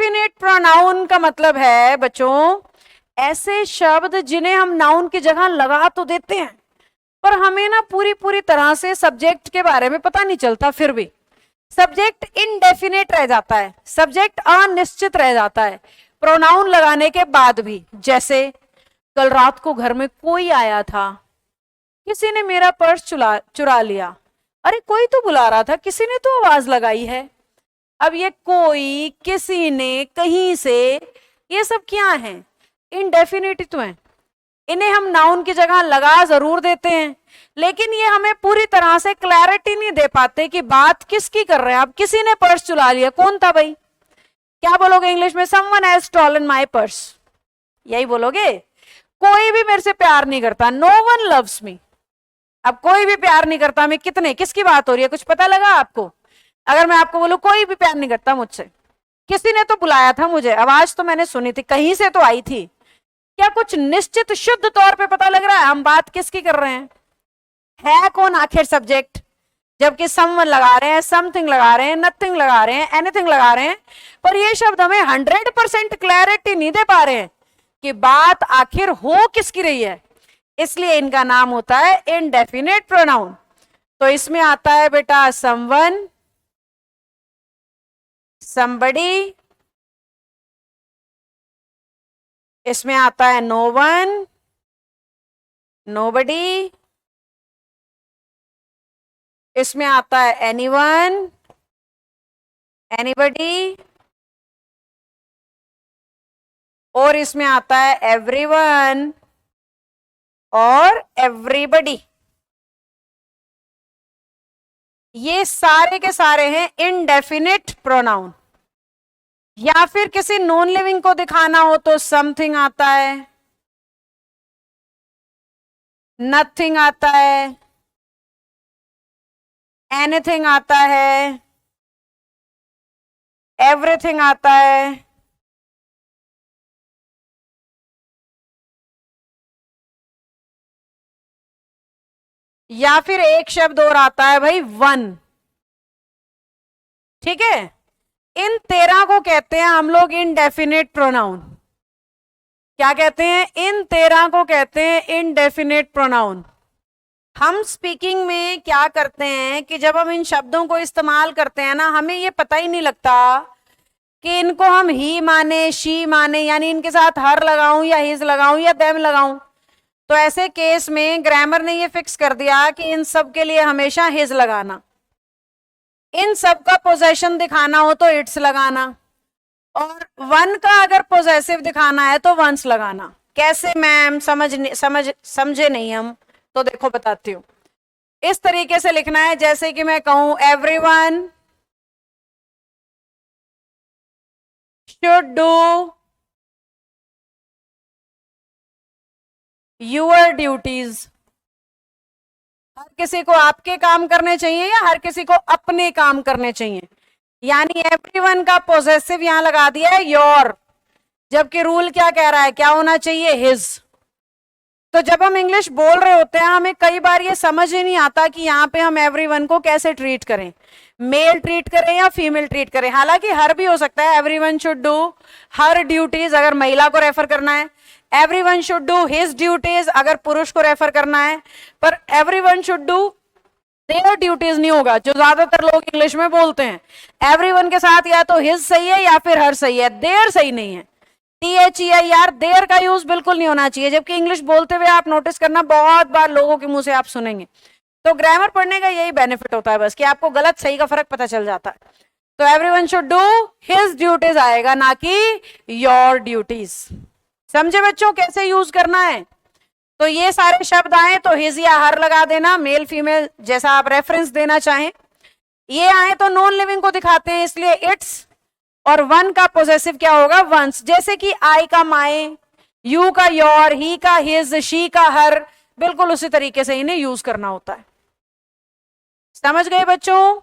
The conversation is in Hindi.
इनडेफिनेट प्रोनाउन का मतलब है बच्चों ऐसे शब्द जिन्हें हम नाउन की जगह लगा तो देते हैं पर हमें ना पूरी पूरी तरह से सब्जेक्ट के बारे में पता नहीं चलता, फिर भी सब्जेक्ट इनडेफिनेट रह जाता है, सब्जेक्ट अनिश्चित रह जाता है प्रोनाउन लगाने के बाद भी। जैसे कल रात को घर में कोई आया था, किसी ने मेरा पर्स चुरा लिया। अरे कोई तो बुला रहा था, किसी ने तो आवाज लगाई है। अब ये कोई, किसी ने, कहीं से, ये सब क्या है? इनडेफिनिट तो है। इन्हें हम नाउन की जगह लगा जरूर देते हैं लेकिन ये हमें पूरी तरह से क्लैरिटी नहीं दे पाते कि बात किसकी कर रहे हैं। अब किसी ने पर्स चुरा लिया, कौन था भाई? क्या बोलोगे इंग्लिश में? Someone has stolen my purse, यही बोलोगे। कोई भी मेरे से प्यार नहीं करता, नो वन लव्स मी। अब कोई भी प्यार नहीं करता, मैं कितने, किसकी बात हो रही है? कुछ पता लगा आपको? अगर मैं आपको बोलूं कोई भी प्यार नहीं करता मुझसे, किसी ने तो बुलाया था मुझे, आवाज तो मैंने सुनी थी, कहीं से तो आई थी, क्या कुछ निश्चित शुद्ध तौर पे पता लग रहा है हम बात किसकी कर रहे हैं? है कौन आखिर सब्जेक्ट? जबकि समवन लगा रहे हैं, समथिंग लगा रहे हैं, नथिंग लगा रहे हैं, एनीथिंग लगा रहे हैं, पर ये शब्द हमें 100% क्लैरिटी नहीं दे पा रहे हैं कि बात आखिर हो किसकी रही है। इसलिए इनका नाम होता है इनडेफिनेट प्रोनाउन। तो इसमें आता है बेटा समवन, somebody, इसमें आता है नो वन, nobody, इसमें आता है एनीवन, एनीबडी, और इसमें आता है एवरीवन और एवरीबडी। ये सारे के सारे हैं इनडेफिनिट प्रोनाउन। या फिर किसी नॉन लिविंग को दिखाना हो तो समथिंग आता है, नथिंग आता है, एनीथिंग आता है, एवरीथिंग आता है, या फिर एक शब्द और आता है भाई वन। ठीक है, इन 13 को कहते हैं हम लोग इनडेफिनेट प्रोनाउन। क्या कहते हैं? इन 13 को कहते हैं इनडेफिनेट प्रोनाउन। हम स्पीकिंग में क्या करते हैं कि जब हम इन शब्दों को इस्तेमाल करते हैं ना, हमें ये पता ही नहीं लगता कि इनको हम ही माने, शी माने, यानी इनके साथ हर लगाऊं या हिज लगाऊं या देम लगाऊं। तो ऐसे केस में ग्रामर ने ये फिक्स कर दिया कि इन सब के लिए हमेशा हिज लगाना, इन सब का पोजेशन दिखाना हो तो इट्स लगाना, और वन का अगर पोजेसिव दिखाना है तो वंस लगाना। कैसे मैम? समझे नहीं हम? तो देखो बताती हूं। इस तरीके से लिखना है जैसे कि मैं कहूं everyone should do your duties. हर किसी को आपके काम करने चाहिए या हर किसी को अपने काम करने चाहिए? यानी एवरीवन का पोजेसिव यहां लगा दिया है योर, जबकि रूल क्या कह रहा है? क्या होना चाहिए? हिज। तो जब हम इंग्लिश बोल रहे होते हैं हमें कई बार ये समझ ही नहीं आता कि यहाँ पे हम एवरीवन को कैसे ट्रीट करें, मेल ट्रीट करें या फीमेल ट्रीट करें। हालांकि हर भी हो सकता है, everyone should do her duties अगर महिला को रेफर करना है, everyone should do his duties अगर पुरुष को रेफर करना है, पर everyone should do their duties नहीं होगा जो ज्यादातर लोग इंग्लिश में बोलते हैं। एवरीवन के साथ या तो हिज सही है या फिर हर सही है, देयर सही नहीं है। THEIR देयर का यूज बिल्कुल नहीं होना चाहिए, जबकि इंग्लिश बोलते हुए आप नोटिस करना बहुत बार लोगों के मुंह से आप सुनेंगे। तो ग्रामर पढ़ने का यही बेनिफिट होता है बस कि आपको गलत सही का फर्क पता चल जाता है। तो everyone should do his duties आएगा, ना कि योर ड्यूटीज। समझे बच्चों कैसे यूज करना है? तो ये सारे शब्द आए तो हिज या हर लगा देना, मेल फीमेल जैसा आप रेफरेंस देना चाहें। ये आए तो नॉन लिविंग को दिखाते हैं इसलिए इट्स, और वन का पोजेसिव क्या होगा? वंस। जैसे कि आई का माई, यू का योर, ही का हिज, शी का हर, बिल्कुल उसी तरीके से इन्हें यूज करना होता है। समझ गए बच्चों?